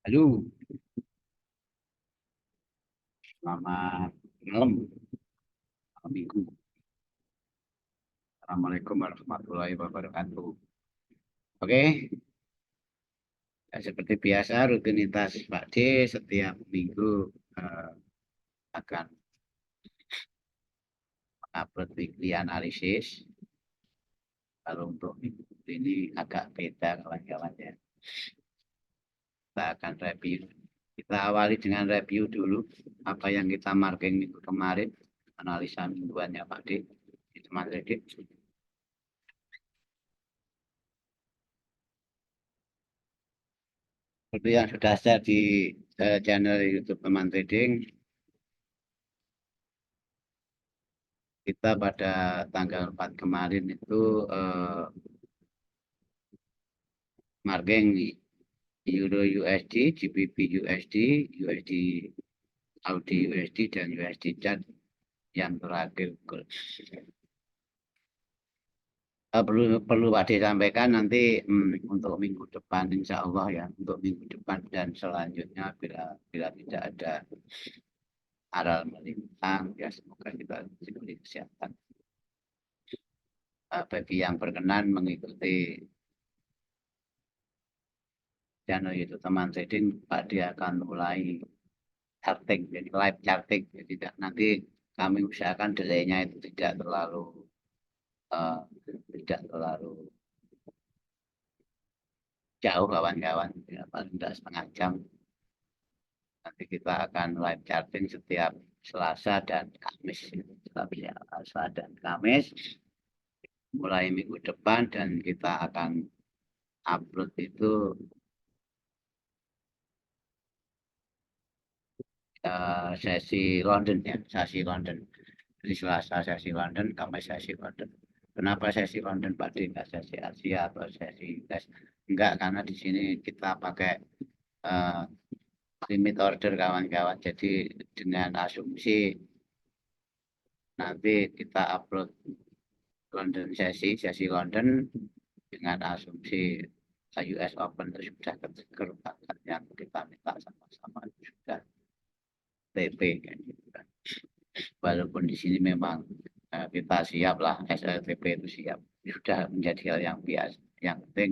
Halo, selamat malam, malam minggu. Assalamualaikum warahmatullahi wabarakatuh. Oke, ya, seperti biasa rutinitas Pak D setiap minggu eh, akan upload weekly analisis. Kalau untuk minggu ini agak beda kawan-kawan ya. Kita akan review. Kita awali dengan review dulu apa yang kita marking minggu kemarin, analisa mingguannya Pak D di teman Reddit. Seperti yang sudah share di channel YouTube teman trading, kita pada tanggal 4 kemarin itu marking Euro USD, GBP USD, USD Audi USD, dan USD CAD yang terakhir. Perlu Pak sampaikan nanti untuk minggu depan insya Allah ya, untuk minggu depan dan selanjutnya bila tidak ada aral melintang ya, semoga kita diberi kesehatan. Bagi yang berkenan mengikuti channel YouTube teman trading, Pak dia akan mulai charting, jadi live charting, jadi tidak nanti kami usahakan delaynya itu uh, tidak terlalu jauh kawan-kawan, ya, paling tidak setengah jam. Nanti kita akan live charting setiap Selasa dan Kamis, Selasa dan Kamis mulai minggu depan, dan kita akan upload itu sesi London ya, sesi London. Jadi Selasa sesi London, Kamis sesi London. Kenapa sesi London Pak D, nggak sesi Asia atau sesi US? Enggak, karena di sini kita pakai uh, limit order kawan-kawan. Jadi dengan asumsi nanti kita upload sesi London dengan asumsi US Open itu sudah ketegur, yang kita minta sama-sama sudah TP kan, gitu kan. Walaupun di sini memang kita siap lah, SLTP itu siap, sudah menjadi hal yang biasa. Yang penting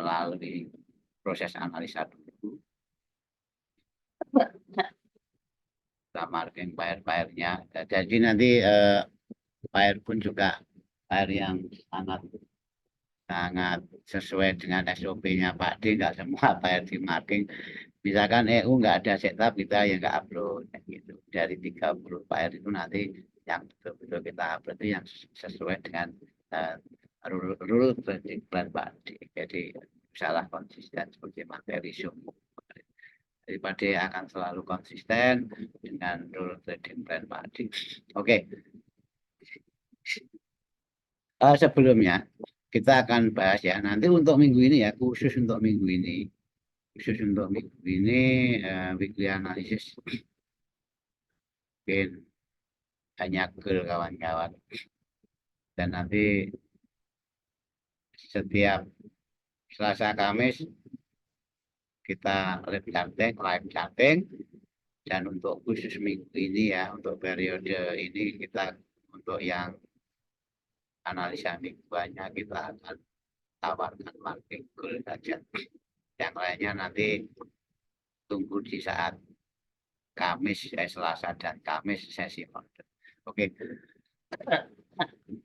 melalui proses analisa dulu, kita marking pair-pairnya. Jadi nanti pair pun juga pair yang sangat sangat sesuai dengan SOP-nya Pak D, nggak semua pair di marking. Misalkan EU nggak ada setup, kita ya nggak upload gitu. Dari 30 pair itu nanti yang betul-betul kita upload itu yang sesuai dengan uh, rule trading plan Pak D. Jadi salah konsisten seperti materi Zoom. Jadi Pak D akan selalu konsisten dengan rule trading plan Pak D. Oke, sebelumnya kita akan bahas ya nanti untuk minggu ini ya, khusus untuk minggu ini, weekly analysis mungkin hanya ke kawan-kawan, dan nanti setiap Selasa Kamis kita live chatting, dan untuk khusus minggu ini ya, untuk periode ini kita untuk yang analisa mingguannya kita akan tawarkan market goal saja. Yang lainnya nanti tunggu di saat Selasa dan Kamis sesi order. Oke,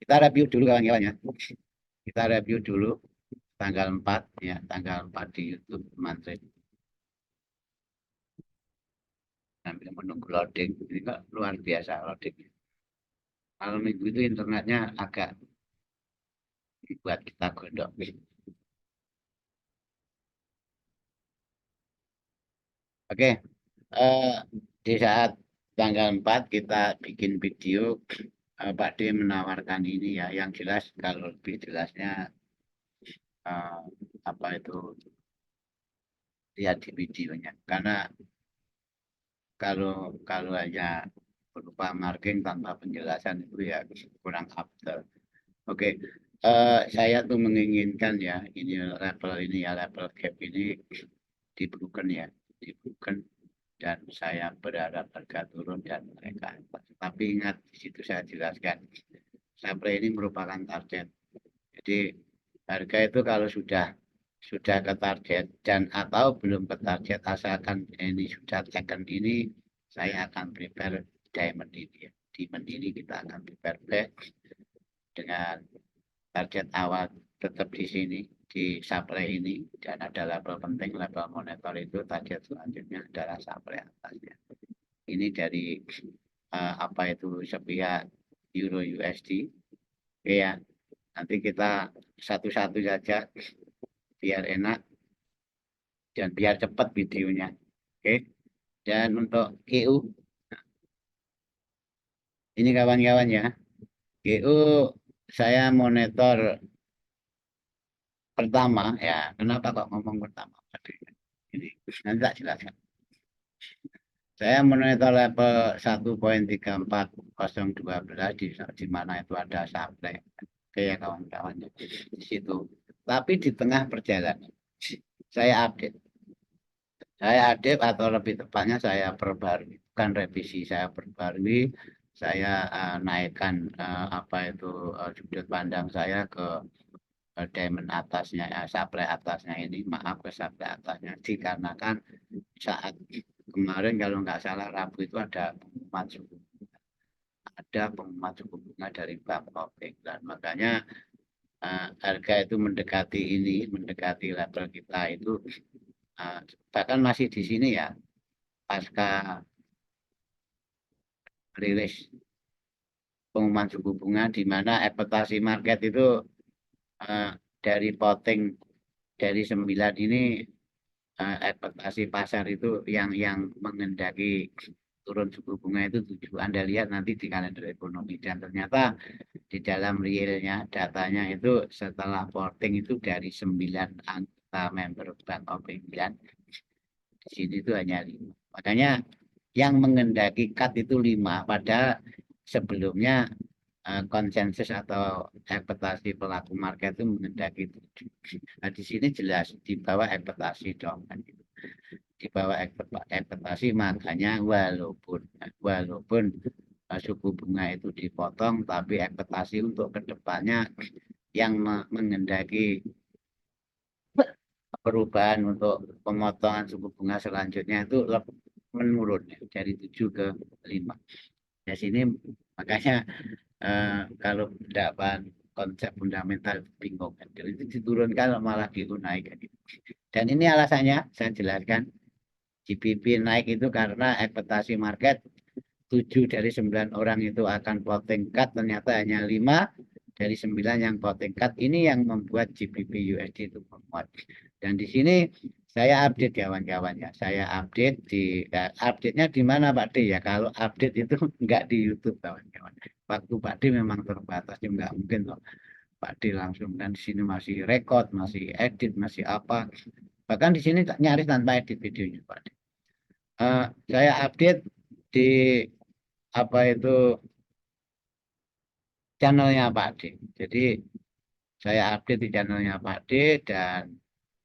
kita review dulu kawan-kawan ya. Kita review dulu tanggal 4 ya, tanggal 4 di YouTube Mantrade. Sambil menunggu loading, ini kok luar biasa loading. Kalau minggu itu internetnya agak buat kita gondok. Oke, di saat tanggal 4 kita bikin video, Pak D menawarkan ini ya, yang jelas kalau lebih jelasnya eh, apa itu, lihat di videonya. Karena kalau kalau hanya berupa marking tanpa penjelasan itu ya kurang after. Oke, saya tuh menginginkan ya, ini level gap ini di broken ya, di broken, dan saya berharap harga turun dan mereka. Tapi ingat di situ saya jelaskan, supply ini merupakan target. Jadi harga itu kalau sudah ke target dan atau belum ke target, asalkan ini sudah taken ini, saya akan prepare diamond ini ya. Diamond ini kita akan prepare black dengan target awal tetap di sini di supply ini, dan ada level penting, level monitor itu target selanjutnya adalah supply atasnya. Ini dari apa itu sepihak Euro USD. Oke ya, nanti kita satu-satu saja biar enak dan biar cepat videonya. Oke, dan untuk GU ini kawan-kawan ya, GU saya monitor pertama ya. Kenapa kok ngomong pertama? Ini nanti tak jelaskan. Saya monitor level 1.34012 di mana itu ada supply. Oke ya kawan-kawan di situ. Tapi di tengah perjalanan saya update. Saya update atau lebih tepatnya saya perbarui, bukan revisi, saya perbarui. Saya naikkan apa itu sudut pandang saya ke diamond atasnya ya, supply atasnya ini, maaf, ke supply atasnya, dikarenakan saat kemarin kalau nggak salah Rabu itu ada pengumuman suku bunga dari Bank of England. Makanya harga itu mendekati level kita itu, bahkan masih di sini ya, pasca rilis pengumuman suku bunga, di mana ekspektasi market itu dari voting dari 9 ini, ekspektasi pasar itu yang mengendaki turun suku bunga itu 7. Anda lihat nanti di kalender ekonomi, dan ternyata di dalam realnya datanya itu setelah voting itu dari 9 anggota member Bank of England, di sini itu hanya 5. Makanya yang mengendaki cut itu 5, padahal sebelumnya konsensus atau ekspektasi pelaku market itu mengendaki 7. Nah, di sini jelas di bawah ekspektasi dong, kan gitu. Di bawah ekspektasi, makanya walaupun suku bunga itu dipotong, tapi ekspektasi untuk kedepannya yang mengendaki perubahan untuk pemotongan suku bunga selanjutnya itu menurun ya, dari 7 ke 5. Di sini makanya kalau pendapat konsep fundamental bingung, jadi itu diturunkan malah naik. Dan ini alasannya saya jelaskan, GBP naik itu karena ekspektasi market 7 dari 9 orang itu akan voting cut, ternyata hanya 5 dari 9 yang voting cut. Ini yang membuat GBP USD itu menguat. Dan di sini saya update kawan-kawan ya, saya update update-nya di mana Pak D ya? Kalau update itu enggak di YouTube kawan-kawan. Waktu Pak D memang terbatas, enggak mungkin loh Pak D langsung, dan di sini masih record, masih edit, masih apa. Bahkan di sini nyaris tanpa edit videonya Pak D. Saya update di apa itu channelnya Pak D. Jadi saya update di channelnya Pak D, dan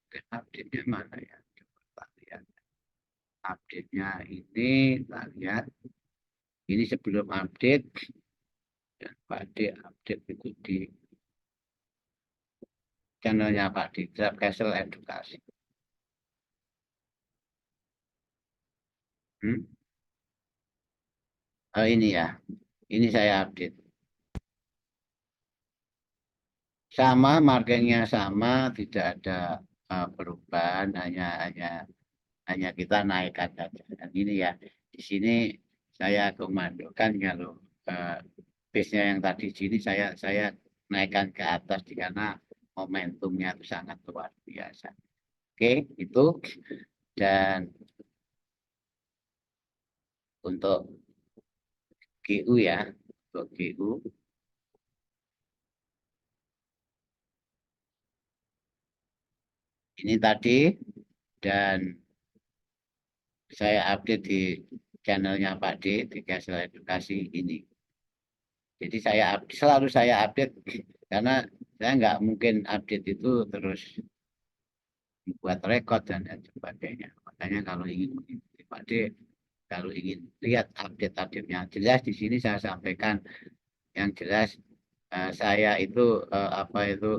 update-nya mana ya? Coba lihat. Update-nya ini, kita lihat. Ini sebelum update, dan Pak D update itu di channelnya Pak D, Grab Castle Edukasi. Oh ini ya, ini saya update. Sama, markingnya sama, tidak ada perubahan, hanya kita naikkan saja. Dan ini ya, di sini saya komandokan kalau base-nya yang tadi di sini saya naikkan ke atas, karena momentumnya itu sangat luar biasa. Oke, itu. Dan untuk GU ya, untuk GU ini tadi, dan saya update di channelnya Pak D di Castle Edukasi ini. Jadi selalu saya update, karena saya nggak mungkin update itu terus buat rekod dan lain sebagainya. Makanya kalau ingin mengikuti Pak D, kalau ingin lihat update-update yang jelas di sini saya sampaikan yang jelas. Saya itu apa itu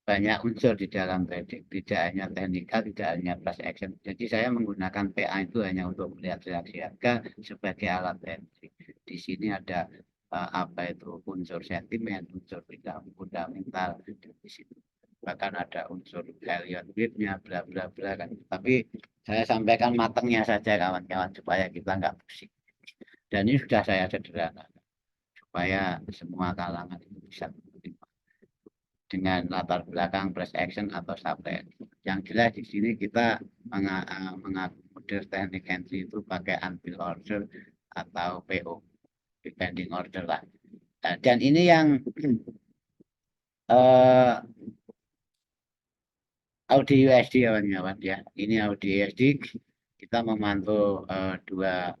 banyak unsur di dalam trading, tidak hanya teknikal, tidak hanya price action. Jadi saya menggunakan PA itu hanya untuk melihat reaksi harga sebagai alat entry. Di sini ada apa itu unsur sentimen, unsur fundamental di situ. Bahkan ada unsur Elliott wave-nya, bla bla bla kan. Tapi saya sampaikan matangnya saja kawan-kawan supaya kita nggak pusing. Dan ini sudah saya sederhanakan supaya semua kalangan itu bisa menerima dengan latar belakang price action atau supply. Yang jelas di sini kita mengakomodir teknik entry itu pakai unbill order atau PO, depending order lah. Dan ini yang Audi USD kawan-kawan ya. Ini Audi USD kita memantau dua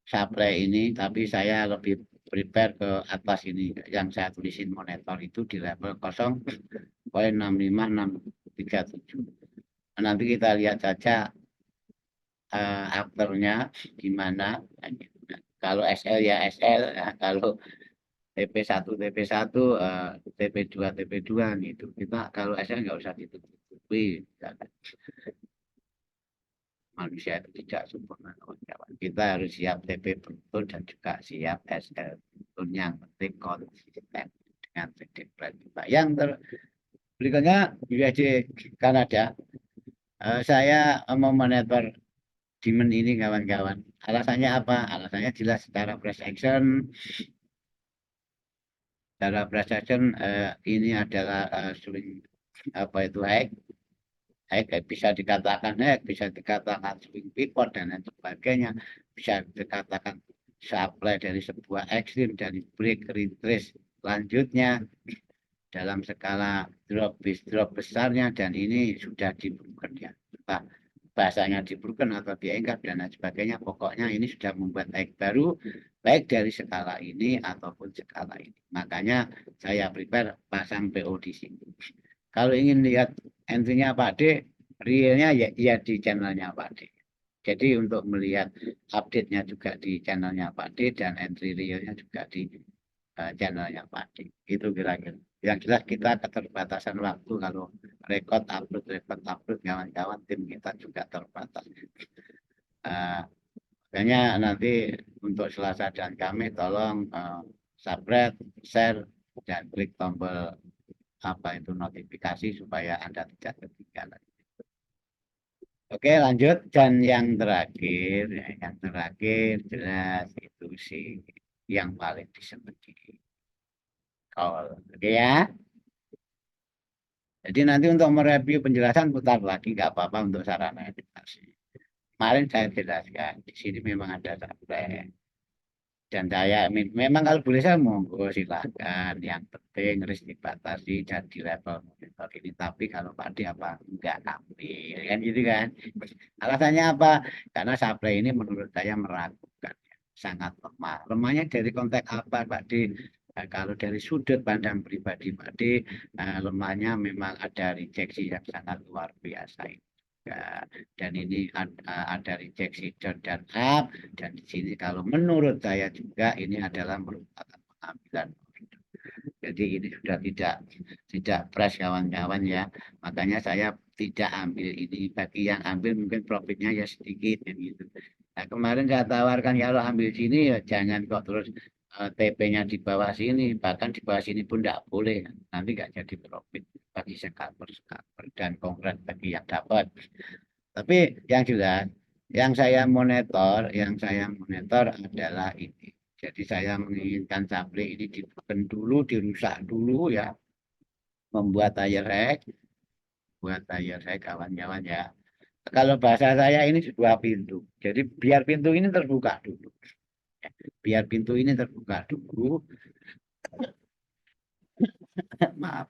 supply ini, tapi saya lebih prepare ke atas ini. Yang saya tulisin monitor itu di level 0,65637. Nanti kita lihat saja afternya gimana. Kalau SL ya SL, ya. Kalau TP1 TP1, TP2 TP2 gitu. Kita kalau SL nggak usah ditutupi. Manusia itu tidak sempurna kawan-kawan. Kita harus siap TP betul dan juga siap SL betul. Yang penting konsisten dengan trading plan kita. Yang berikutnya USD Kanada. Saya memonitor demand ini kawan-kawan. Alasannya apa? Alasannya jelas secara price action. Secara price action ini adalah swing apa itu high. Bisa dikatakan bisa dikatakan swing pivot dan lain sebagainya, bisa dikatakan supply dari sebuah ekstrim dari break retrace selanjutnya dalam skala drop besarnya, dan ini sudah diberikan ya, entah bahasanya diberikan atau dianggap dan lain sebagainya. Pokoknya ini sudah membuat naik baru baik dari skala ini ataupun skala ini. Makanya saya prepare pasang PO di sini. Kalau ingin lihat entry-nya Pak D, realnya ya di channelnya Pak D. Jadi untuk melihat update-nya juga di channelnya Pak D dan entry realnya juga di channelnya Pak D. Itu kira-kira. Yang jelas kita keterbatasan waktu kalau rekod upload kawan-kawan, tim kita juga terbatas. Makanya nanti untuk Selasa dan Kamis tolong subscribe, share, dan klik tombol apa itu notifikasi supaya Anda tidak ketinggalan. Oke, lanjut. Dan yang terakhir, jelas itu sih yang paling disebut di call. Oke ya. Jadi nanti untuk mereview penjelasan putar lagi, nggak apa-apa untuk sarana edukasi. Kemarin saya jelaskan, di sini memang ada supply. Dan saya memang kalau boleh saya monggo silakan. Yang penting harus dibatasi dan di level monitor ini. Tapi kalau Pak apa enggak ambil kan gitu kan. Alasannya apa? Karena supply ini menurut saya meragukan, sangat lemah. Lemahnya dari konteks apa Pak D? Kalau dari sudut pandang pribadi Pak D, lemahnya memang ada rejeksi yang sangat luar biasa ini. Dan ini ada rejeksi down dan up, dan di sini kalau menurut saya juga ini adalah merupakan pengambilan. Jadi ini sudah tidak fresh kawan-kawan ya. Makanya saya tidak ambil ini. Bagi yang ambil mungkin profitnya ya sedikit gitu. Nah, kemarin saya tawarkan kalau ambil sini ya jangan kok terus TP-nya di bawah sini, bahkan di bawah sini pun tidak boleh. Nanti nggak jadi profit bagi scalper dan konkret bagi yang dapat. Tapi yang jelas yang saya monitor adalah ini. Jadi saya menginginkan supply ini diberikan dulu, dirusak dulu ya, membuat tire rack, buat tire rack kawan-kawan ya. Kalau bahasa saya ini dua pintu. Jadi biar pintu ini terbuka dulu. Biar pintu ini terbuka dulu. Maaf,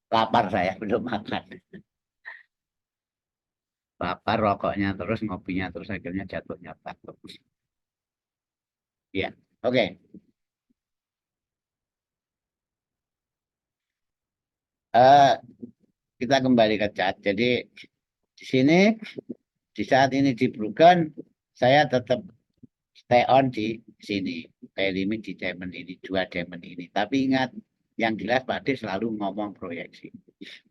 lapar saya belum makan. Lapar rokoknya terus, ngopinya terus, akhirnya jatuhnya batuk. Ya, oke. Eh, kita kembali ke chat. Jadi di sini di saat ini di Brugen saya tetap stay on di sini. Kayak limit di diamond ini, 2 diamond ini. Tapi ingat, yang jelas Pak De selalu ngomong proyeksi.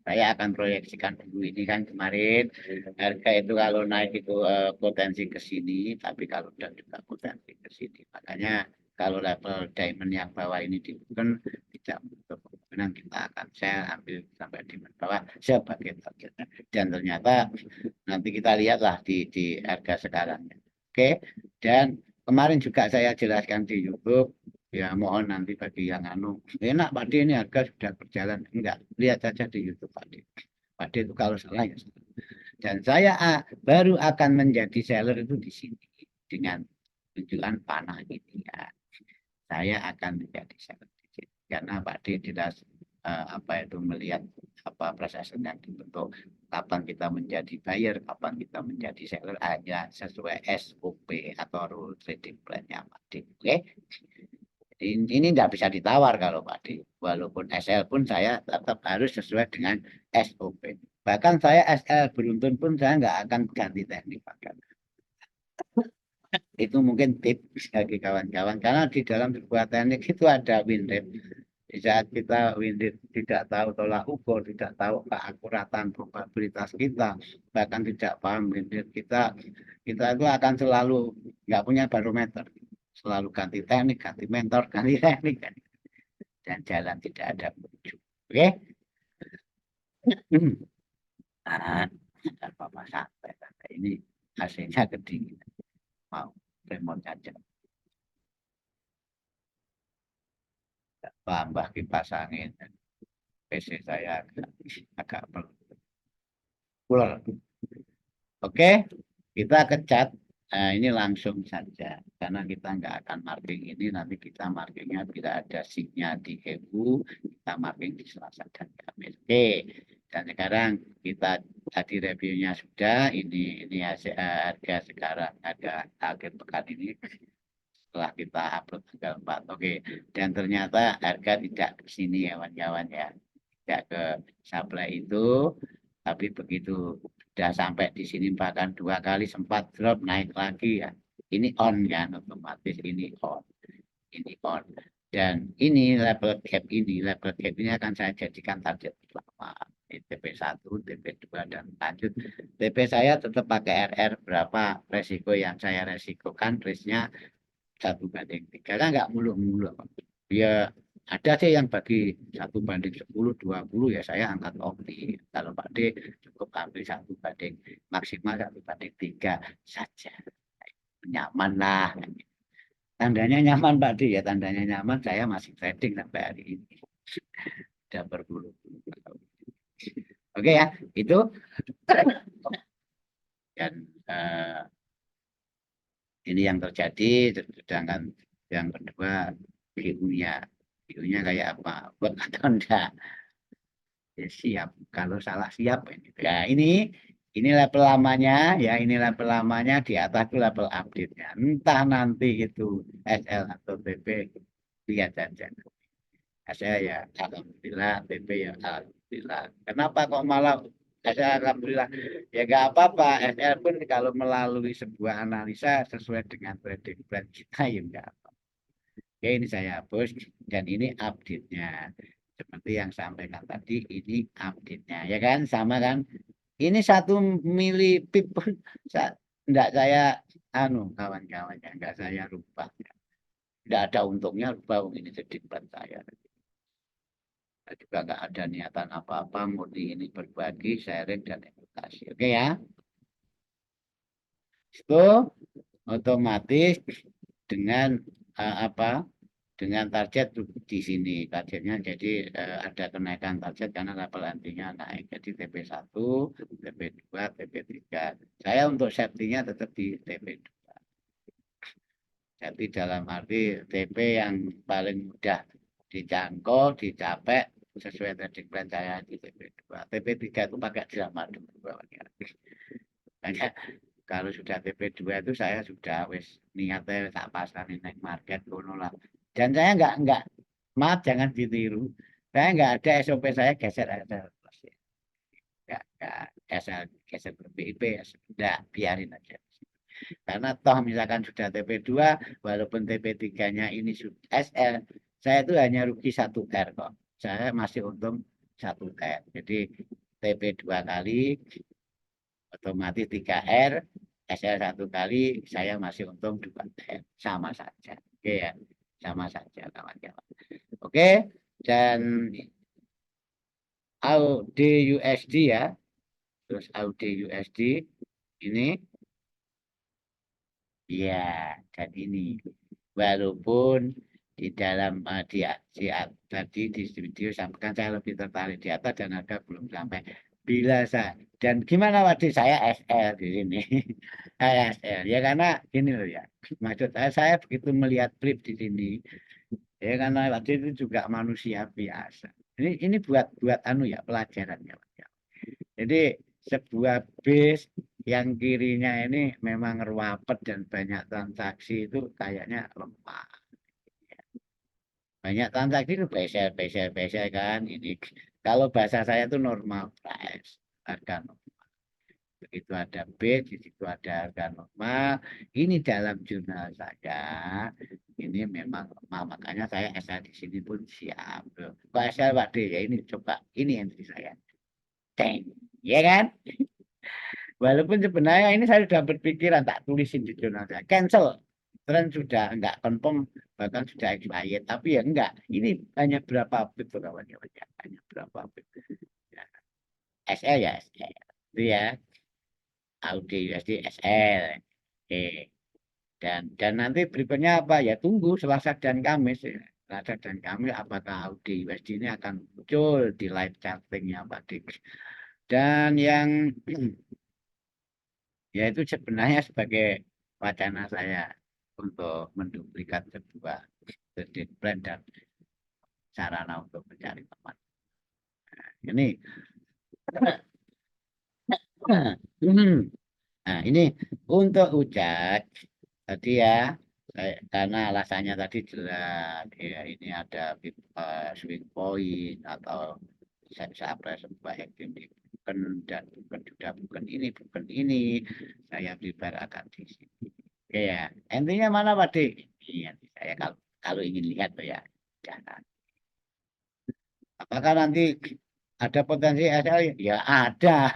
Saya akan proyeksikan dulu ini kan kemarin harga itu kalau naik itu potensi ke sini, tapi kalau udah juga potensi ke sini. Makanya kalau level diamond yang bawah ini dibuka tidak menutup kemungkinan kita akan saya ambil sampai di bawah sebagai target. Dan ternyata nanti kita lihatlah di harga sekarang. Oke, dan kemarin juga saya jelaskan di YouTube. Ya mohon nanti bagi yang enak Pak D ini harga sudah berjalan. Enggak, lihat saja di YouTube Pak D. Pak D itu kalau salah ya salah. Dan saya baru akan menjadi seller itu di sini dengan tujuan panah ini ya. Saya akan menjadi seller di sini karena Pak D tidak apa itu melihat apa proses yang dibentuk, kapan kita menjadi buyer, kapan kita menjadi seller hanya sesuai SOP atau rule trading plan-nya Pak D. Oke. Ini tidak bisa ditawar kalau Pak D. Walaupun SL pun saya tetap harus sesuai dengan SOP. Bahkan saya SL beruntun pun saya nggak akan ganti teknik Pak. Itu mungkin tips bagi kawan-kawan. Karena di dalam sebuah teknik itu ada win rate. Di saat kita win rate tidak tahu tolak ukur, tidak tahu keakuratan probabilitas kita, bahkan tidak paham win rate kita itu akan selalu nggak punya barometer. Selalu ganti teknik, ganti mentor, ganti teknik. Dan jalan tidak ada ujung. Oke? Nah, Bapak sampai. Ini hasilnya kedinginan. Mau remote aja. Tambah kipas angin. PC saya agak pelan. Oke, kita kecat. Nah, ini langsung saja. Karena kita nggak akan marking ini, nanti kita markingnya bila ada SIG-nya di EU, kita marking di Selasa dan Kamis. Oke, dan sekarang kita tadi reviewnya sudah. Ini harga sekarang, harga akhir pekan ini setelah kita upload tanggal 4. Oke, dan ternyata harga tidak ke sini ya kawan-kawan ya. Tidak ke supply itu, tapi begitu sudah sampai di sini bahkan 2 kali sempat drop naik lagi ya. Ini on kan otomatis ini on. Ini on. Dan ini level gap ini akan saya jadikan target utama. TP1, TP2 dan lanjut. TP saya tetap pakai RR berapa resiko yang saya resikokan, risknya 1/3 kan nggak mulu-mulu. Ya ada sih yang bagi 1/10, 20 ya saya angkat opti. Kalau Pak D cukup ambil 1/, maksimal 1/3 saja. Nyaman lah. Tandanya nyaman Pak D ya, tandanya nyaman saya masih trading sampai hari ini. Sudah berpuluh-puluh tahun. Oke ya, itu. Dan ini yang terjadi. Sedangkan yang kedua view-nya kayak apa? Buat atau enggak? Ya, siap. Kalau salah siap. Ya ini level lamanya ya, ini level lamanya, di atas itu level update-nya. Entah nanti itu SL atau TP, lihat saja. SL ya alhamdulillah, TP ya alhamdulillah. Kenapa kok malah SL alhamdulillah? Ya nggak apa-apa. SL pun kalau melalui sebuah analisa sesuai dengan trading plan kita ya enggak. Oke, ini saya hapus dan ini update-nya. Seperti yang sampaikan tadi, ini update-nya. Ya kan, sama kan? Ini 1 mili pip pun enggak saya kawan-kawan ya, enggak saya rubah. Enggak ada untungnya rubah ini jadi plan saya. Juga enggak ada niatan apa-apa, murni ini berbagi, sharing dan edukasi. Oke ya. Itu otomatis dengan apa? Dengan target di sini targetnya, jadi ada kenaikan target karena level antinya naik, jadi TP1, TP2, TP3. Saya untuk safety-nya tetap di TP2. Jadi dalam arti TP yang paling mudah dijangkau, dicapai sesuai trading plan saya di TP2. TP3 itu pakai drama dulu. Makanya kalau sudah TP2 itu saya sudah wis niatnya tak pasang naik market kono lah. Dan saya maaf jangan ditiru. Saya nggak ada SOP saya geser ada. asal geser ke BIP ya sudah biarin aja. Karena toh misalkan sudah TP2 walaupun TP3-nya ini sudah SL, saya itu hanya rugi 1 R kok. Saya masih untung 1 R. Jadi TP 2 kali otomatis 3 R, SL 1 kali saya masih untung 2 R. Sama saja. Oke ya, sama saja kawan-kawan. Oke, dan AUD USD ya. Terus AUD USD ini ya, dan ini walaupun di dalam tadi di video sampaikan saya lebih tertarik di atas dan harga belum sampai. Bila saya dan gimana waktu saya SL di sini, saya SL ya karena gini loh ya. Maksud saya begitu melihat klip di sini ya karena waktu itu juga manusia biasa. Ini buat anu ya pelajaran ya. Jadi sebuah bis yang kirinya ini memang ruwet dan banyak transaksi itu kayaknya lemah. Banyak transaksi itu beser kan. Ini kalau bahasa saya itu normal price, harga normal. Begitu ada bis, di situ ada harga normal. Ini dalam jurnal saya, ini memang lemah. Makanya saya SL di sini pun siap. Kok SL Pak D? Ya ini coba, ini entry saya. Ceng, ya kan? Walaupun sebenarnya ini saya sudah berpikiran tak tulisin di jurnal saya. Cancel. Tren sudah enggak confirm, bahkan sudah expired. Tapi ya enggak. Ini hanya berapa pip kawan-kawan ya. Hanya berapa pip. Ya. SL ya SL. Itu ya. Audi USD SL. Oke. Dan nanti berikutnya apa? Ya tunggu Selasa dan Kamis. Ya. Selasa dan Kamis apakah Audi USD ini akan muncul di live chartingnya Pak Dik. Dan yang ya itu sebenarnya sebagai wacana saya untuk menduplikat sebuah kredit plan dan sarana untuk mencari teman. Ini, nah ini untuk ujak tadi ya, karena alasannya tadi jelas, ya ini ada swing point atau saya sebuah acting bukan dan bukan juga bukan ini, saya akan di sini. Oke ya, intinya mana Pak Dik? Iya, saya kalau ingin lihat ya, jangan. Apakah nanti ada potensi SL? Ya ada.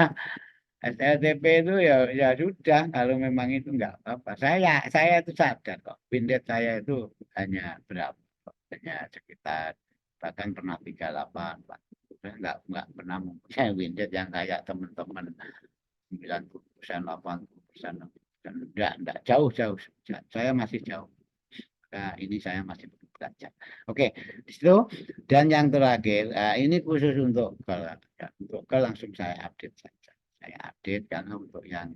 SLTP itu ya sudah kalau memang itu enggak apa-apa. Saya itu sadar kok. Windet saya itu hanya berapa? Hanya sekitar bahkan pernah 38 Pak. Sudah enggak pernah mempunyai windet yang kayak teman-teman 90%, 80%. Enggak jauh-jauh. Saya masih jauh. Nah, ini saya masih belum belajar. Oke, di situ. Dan yang terakhir, ini khusus untuk ya, untuk langsung saya update saja. Saya update karena untuk yang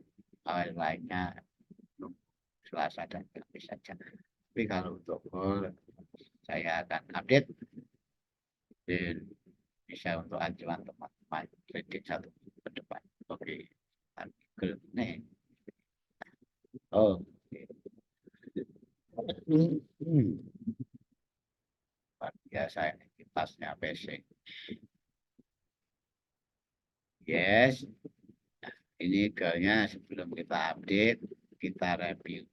lainnya Selasa dan Kamis saja. Tapi kalau untuk saya akan update dan bisa untuk acuan teman-teman kredit 1 minggu ke depan. Oke, artikel nih. Oh, biasa ini kitasnya PC. Yes, ini girlnya sebelum kita update, kita review.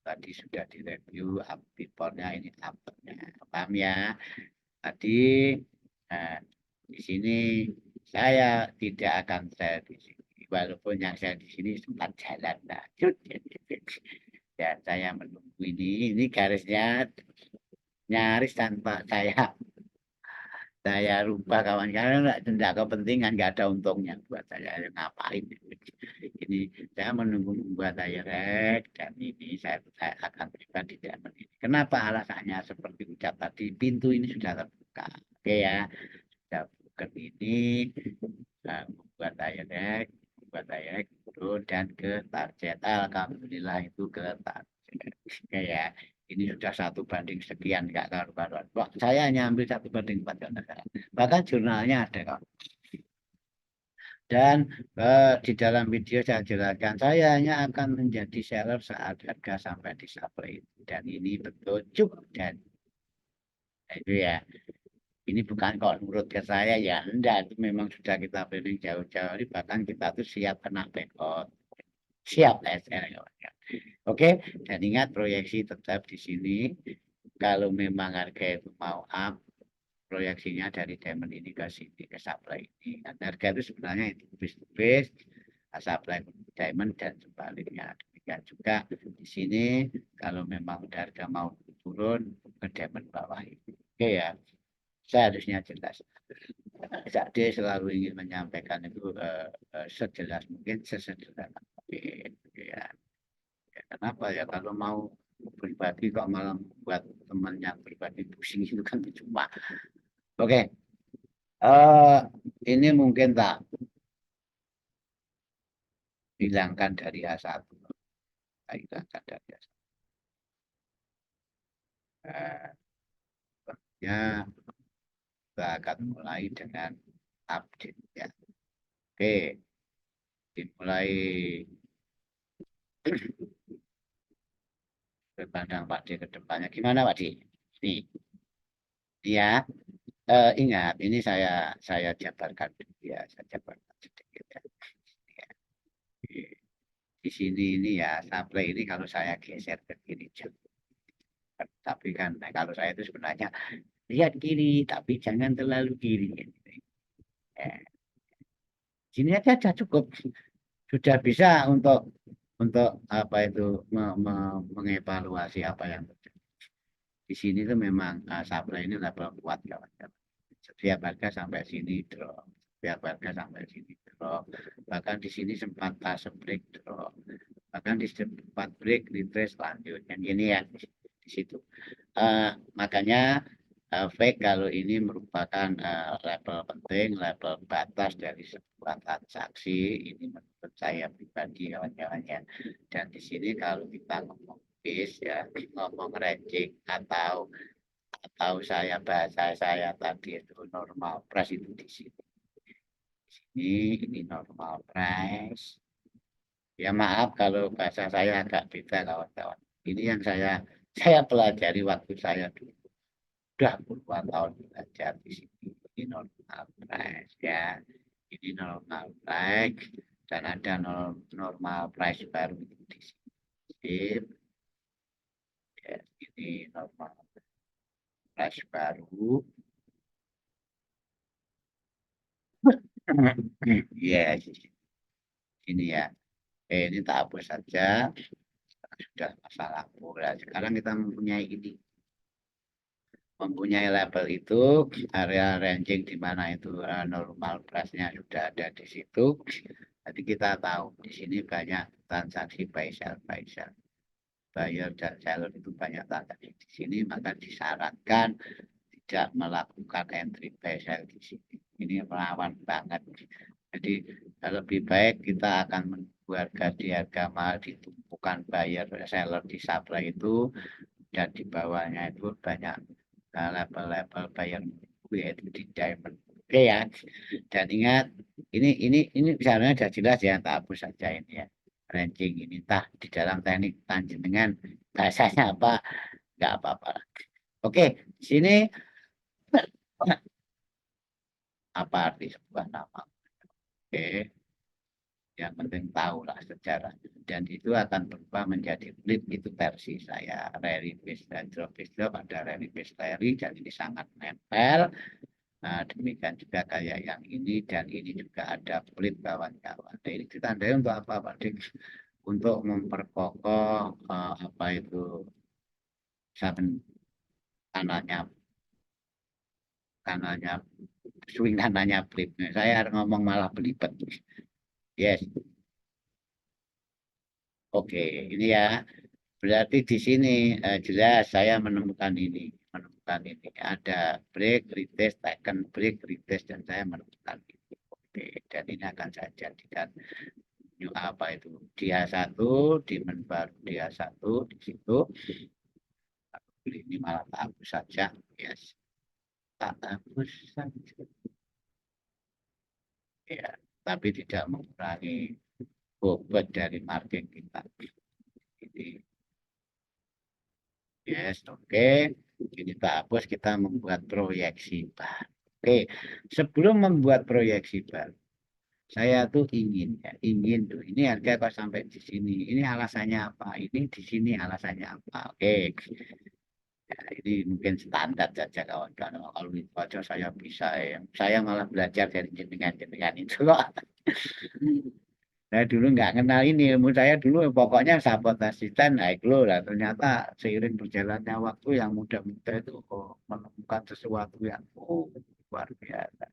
Tadi sudah direview update-nya ini update-nya. Paham ya? Tadi nah, di sini saya tidak akan share di sini. Walaupun yang saya di sini sempat jalan. Nah, dan saya menunggu ini garisnya nyaris tanpa saya lupa kawan-kawan tidak kepentingan nggak ada untungnya buat saya ngapain ini saya menunggu membuat direct dan ini saya akan berikan di jam ini kenapa alasannya seperti ucap tadi pintu ini sudah terbuka oke ya sudah buka ini membuat direct turun dan ke target alhamdulillah itu ke target oke ya ini sudah 1 banding sekian nggak karuan. Wah, saya hanya ambil 1 banding 4 bahkan jurnalnya ada kok. Dan di dalam video saya jelaskan saya hanya akan menjadi seller saat harga sampai di supply dan ini betul cukup dan itu ya Ini bukan kok nurut ke saya ya, enggak, itu memang sudah kita planning jauh-jauh hari, bahkan kita tuh siap kena backout, siap SL ya. Oke, dan ingat proyeksi tetap di sini. Kalau memang harga itu mau up, proyeksinya dari diamond ini ke sini, ke supply ini. Dan harga itu sebenarnya itu base to base, supply diamond dan sebaliknya. Demikian juga di sini, kalau memang harga mau turun, ke diamond bawah ini. Oke ya, seharusnya jelas. Dia selalu ingin menyampaikan itu sejelas mungkin, sesederhana mungkin. Ya. Ya, kenapa ya kalau mau pribadi kok malah buat temannya pribadi pusing itu kan cuma. Oke, eh ini mungkin tak hilangkan dari A1. Tak hilangkan dari A1. Ya, kita akan mulai dengan update ya. Oke, dimulai berpandang Pak D ke depannya. Gimana Pak D? Nih, ya, ingat ini saya jabarkan dulu ya, saya jabarkan sedikit ya. Ya, di sini ini ya, supply ini kalau saya geser ke kiri jauh. Tapi kan kalau saya itu sebenarnya lihat kiri, tapi jangan terlalu kiri. Ya, sini aja sudah cukup, sudah bisa untuk apa itu mengevaluasi apa yang terjadi. Di sini tuh memang supply ini level kuat kawan-kawan. Setiap harga sampai sini drop, setiap harga sampai sini drop. Bahkan di sini sempat tas break drop, bahkan di sempat break retrace lanjut. Yang ini ya di situ. Makanya fake kalau ini merupakan level penting, level batas dari sebuah transaksi. Ini menurut saya pribadi kawan-kawannya. Dan di sini kalau kita ngomong base ya, ngomong ranging atau saya bahasa saya tadi itu normal price itu di sini. Ini normal price. Ya maaf kalau bahasa saya agak beda kawan-kawan. Ini yang saya pelajari waktu saya dulu. Sudah puluhan tahun belajar di sini. Ini normal price ya. Ini normal price dan ada normal price baru di sini. Ya, ini normal price baru. Ya, ini ya. Ini tak hapus saja. Sudah masalah bola. Sekarang kita mempunyai ini. Mempunyai label itu, area ranging di mana itu normal price-nya sudah ada di situ. Jadi kita tahu di sini banyak transaksi buy sell, buyer dan seller itu banyak transaksi di sini, maka disyaratkan tidak melakukan entry buy sell di sini. Ini melawan banget. Jadi lebih baik kita akan menunggu harga di harga mahal ditumpukan buyer seller di supply itu, dan di bawahnya itu banyak level-level buyer yaitu di diamond. Oke ya. Dan ingat ini misalnya sudah jelas ya, tak hapus saja ini ya. Ranking ini tah di dalam teknik panjenengan bahasanya apa, nggak apa-apa. Oke, sini apa arti sebuah nama? Oke, yang penting tahulah sejarah, dan itu akan berubah menjadi flip. Itu versi saya, rally base dan drop base drop, ada rally base rally, dan ini sangat nempel. Nah, demikian juga kayak yang ini, dan ini juga ada flip kawan-kawan. Nah, ini ditandai untuk apa Pak Dik? Untuk memperkokoh apa itu saben kanannya, kanannya swing, kanannya flip. Nah, saya ngomong malah belibet. Yes, oke, ini ya. Berarti di sini jelas saya menemukan ini. Ada break, retest, taken break, retest, dan saya menemukan ini. Oke, dan ini akan saya jadikan new apa itu dia satu di baru dia satu di situ. Ini malah tak hapus saja, yes, tak hapus saja. Ya, tapi tidak mengurangi bobot dari market kita. Ini yes, oke. Ini kita hapus, kita membuat proyeksi baru. Oke, sebelum membuat proyeksi baru, saya tuh ingin tuh ini harga kok sampai di sini. Ini alasannya apa? Ini di sini alasannya apa? Oke, ya, ini mungkin standar saja kawan-kawan. Kalau itu aja saya bisa ya. Saya malah belajar dari jenengan-jenengan itu kok. Saya dulu nggak kenal ini, ilmu saya dulu pokoknya sabotase dan naik low lah. Ternyata seiring berjalannya waktu yang muda-muda itu menemukan sesuatu yang luar biasa.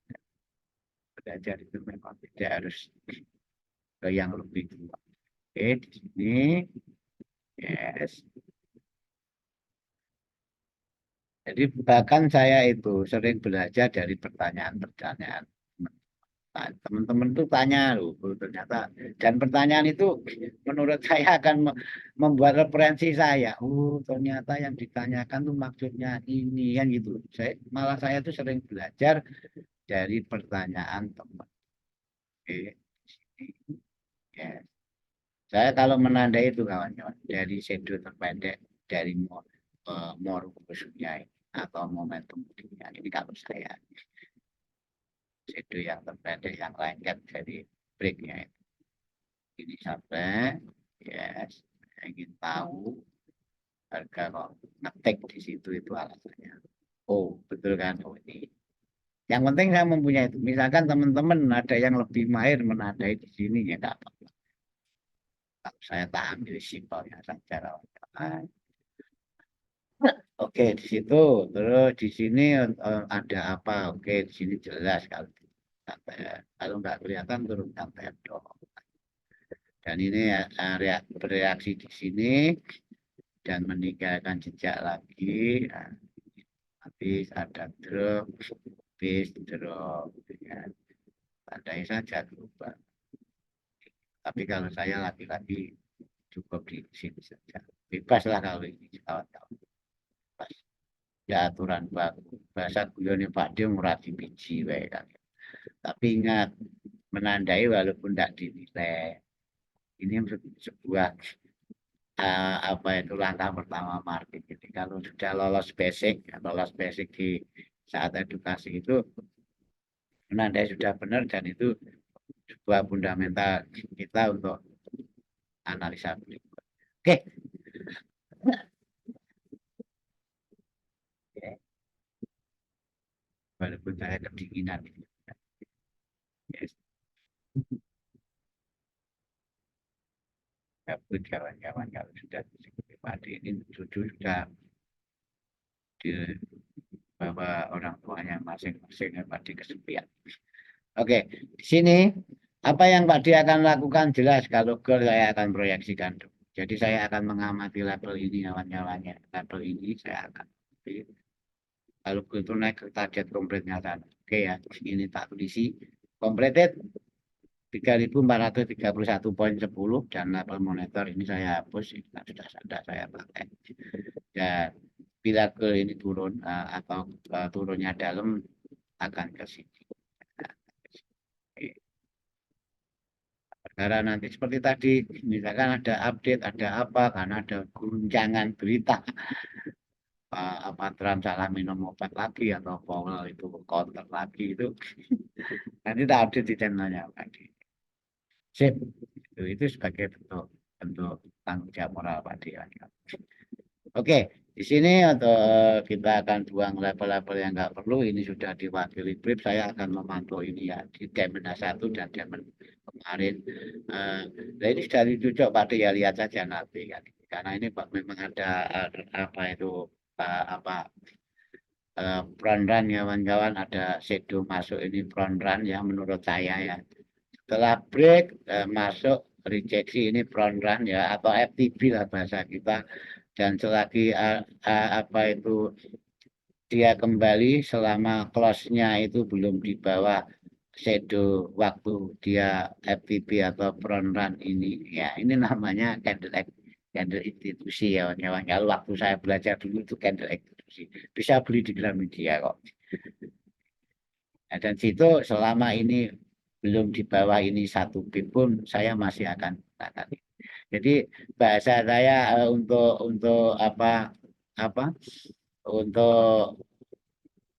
Belajar itu memang tidak harus ke yang lebih tua. Oke, di sini, yes. Jadi bahkan saya itu sering belajar dari pertanyaan-pertanyaan. Nah, teman-teman tuh tanya loh, ternyata dan pertanyaan itu menurut saya akan membuat referensi saya. Oh, ternyata yang ditanyakan tuh maksudnya ini kan gitu. Saya tuh sering belajar dari pertanyaan teman. Oke, ya. Saya kalau menandai itu kawan-kawan dari shadow terpendek dari more busuknya atau momentum tingginya. Ini kalau saya shadow yang terpendek yang lengket dari breaknya itu. Ini sampai yes, ingin tahu harga kok ngetik di situ itu alasannya. Oh, betul kan? Oh, ini. Yang penting saya mempunyai itu. Misalkan teman-teman ada yang lebih mahir menandai di sini ya enggak apa-apa. Saya tak ambil simpelnya saja. Oke, di situ. Terus di sini ada apa? Oke, di sini jelas kalau kalau nggak kelihatan turunkan tendon. Dan ini bereaksi di sini dan meninggalkan jejak lagi. Nah, habis ada drop, habis drop. Ya. Tandai saja berubah. Tapi kalau saya lagi-lagi cukup di sini saja. Bebas lah kalau ini kawan-kawan. Bebas. Ya aturan baku. Bahasa guyone Pak Dio murah di biji. Kan. Tapi ingat, menandai walaupun tidak dinilai. Ini sebuah apa itu langkah pertama market. Jadi kalau sudah lolos basic di saat edukasi itu menandai sudah benar dan itu sebuah fundamental kita untuk analisa berikut. Oke. Walaupun saya kedinginan. Yes. Gabut kawan-kawan kalau sudah mati ini sudah di bahwa orang tuanya masing-masing mati kesepian. Oke, di sini apa yang Pak Di akan lakukan jelas kalau girl saya akan proyeksikan. Jadi saya akan mengamati label ini kawan-kawannya. Label ini saya akan kalau itu naik ke target kompletnya sana. Oke ya, ini tak tulis completed 3.431,10 dan label monitor ini saya hapus, ini sudah saya pakai. Dan bila ke ini turun atau turunnya dalam akan ke sini. Karena nanti seperti tadi, misalkan ada update, ada apa, karena ada guncangan berita, apa Trump salah minum obat lagi atau Powell itu counter lagi itu, nanti tak update di channelnya lagi. Sip, itu sebagai bentuk tanggung jawab moral Pak Dewan. Oke, di sini atau kita akan buang label-label yang nggak perlu. Ini sudah diwakili brief. Saya akan memantau ini ya di Demena 1 dan Demen kemarin. Nah ini sudah dicucuk Pak ya lihat saja nanti kan. Karena ini Pak memang ada apa itu apa front run ya kawan-kawan ada shadow masuk ini front run ya menurut saya ya. Setelah break masuk rejeksi ini front run ya atau FTP lah bahasa kita dan selagi apa itu dia kembali selama close-nya itu belum di bawah shadow waktu dia FTP atau front run ini ya ini namanya candle institusi ya kawan-kawan. Kalau waktu saya belajar dulu itu candle institusi bisa beli di Gramedia kok. Nah, dan situ selama ini belum di bawah ini satu pip pun saya masih akan gunakan. Jadi bahasa saya untuk apa untuk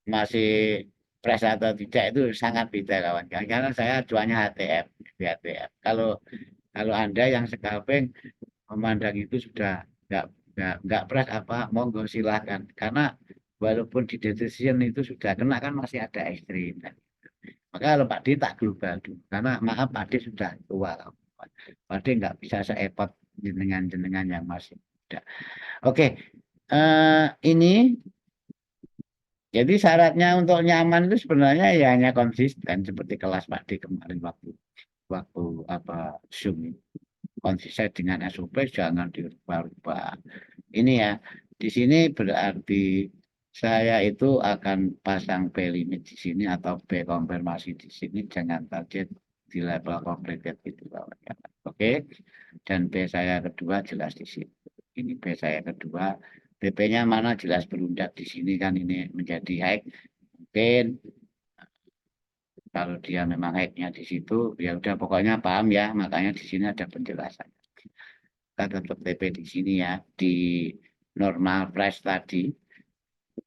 masih fresh atau tidak itu sangat beda kawan-kawan. Karena saya jualnya HTM, di HTM. Kalau Anda yang scalping memandang itu sudah nggak fresh apa, monggo silahkan. Karena walaupun di decision itu sudah kena kan masih ada ekstrim. Maka kalau Pak D tak global dulu. Karena maaf Pak D sudah tua. Kawan. Pak D nggak bisa seepot jenengan-jenengan yang masih muda. Oke, ini jadi syaratnya untuk nyaman itu sebenarnya ya hanya konsisten seperti kelas Pak D kemarin waktu waktu apa Zoom ini. Konsisten dengan SOP jangan dirubah-rubah. Ini ya, di sini berarti saya itu akan pasang P limit di sini atau P konfirmasi di sini jangan target di level complicated itu kawan-kawan. Oke, dan P saya kedua jelas di sini. Ini P saya kedua. BP-nya mana jelas berundak di sini kan ini menjadi high. Mungkin kalau dia memang high-nya di situ, ya udah pokoknya paham ya. Makanya di sini ada penjelasan. Kita tetap TP di sini ya, di normal price tadi.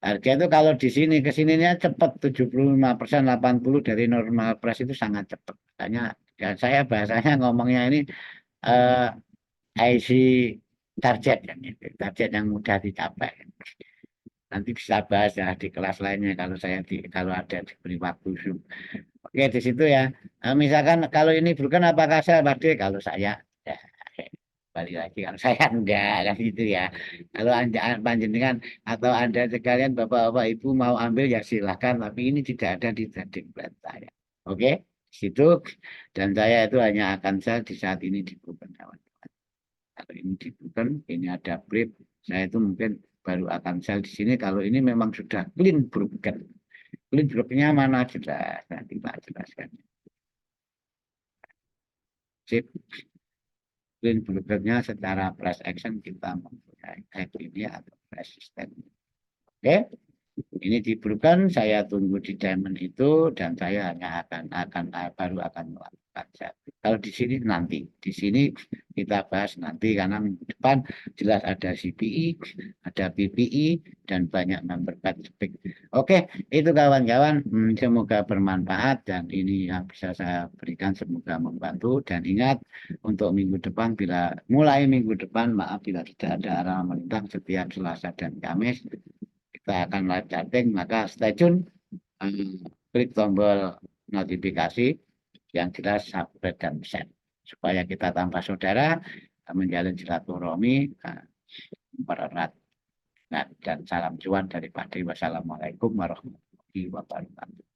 Harga itu kalau di sini ke sininya cepat 75%, 80 dari normal price itu sangat cepat. Makanya ya saya bahasanya ngomongnya ini eh, IC target yang itu, target yang mudah dicapai. Nanti bisa bahas ya di kelas lainnya kalau saya kalau ada diberi waktu Zoom. Oke di situ ya. Misalkan kalau ini bukan apakah saya pasti kalau saya ya balik lagi kalau saya enggak kan gitu ya. Kalau anda panjenengan atau anda sekalian bapak-bapak ibu mau ambil ya silahkan. Tapi ini tidak ada di trading plan saya. Oke di situ dan saya itu hanya akan sell di saat ini dibuka kawan-kawan. Kalau ini dibuka, ini ada brief. Saya itu mungkin baru akan sell di sini kalau ini memang sudah clean broken. Clean brokennya mana jelas nanti Pak jelaskan. Sip. Clean brokernya secara price action kita mempunyai head ini atau resisten. Oke, ini diberikan saya tunggu di diamond itu dan saya hanya akan baru akan melakukan set. Kalau di sini nanti, di sini kita bahas nanti karena minggu depan jelas ada CPI, ada PPI dan banyak member spek. Oke, itu kawan-kawan, semoga bermanfaat dan ini yang bisa saya berikan semoga membantu dan ingat untuk minggu depan bila mulai minggu depan maaf bila tidak ada arah melintang setiap Selasa dan Kamis kita akan live chatting maka stay tune klik tombol notifikasi yang jelas subscribe dan share supaya kita tambah saudara menjalin silaturahmi mempererat dan salam cuan dari Pak Dewi. Wassalamualaikum warahmatullahi wabarakatuh.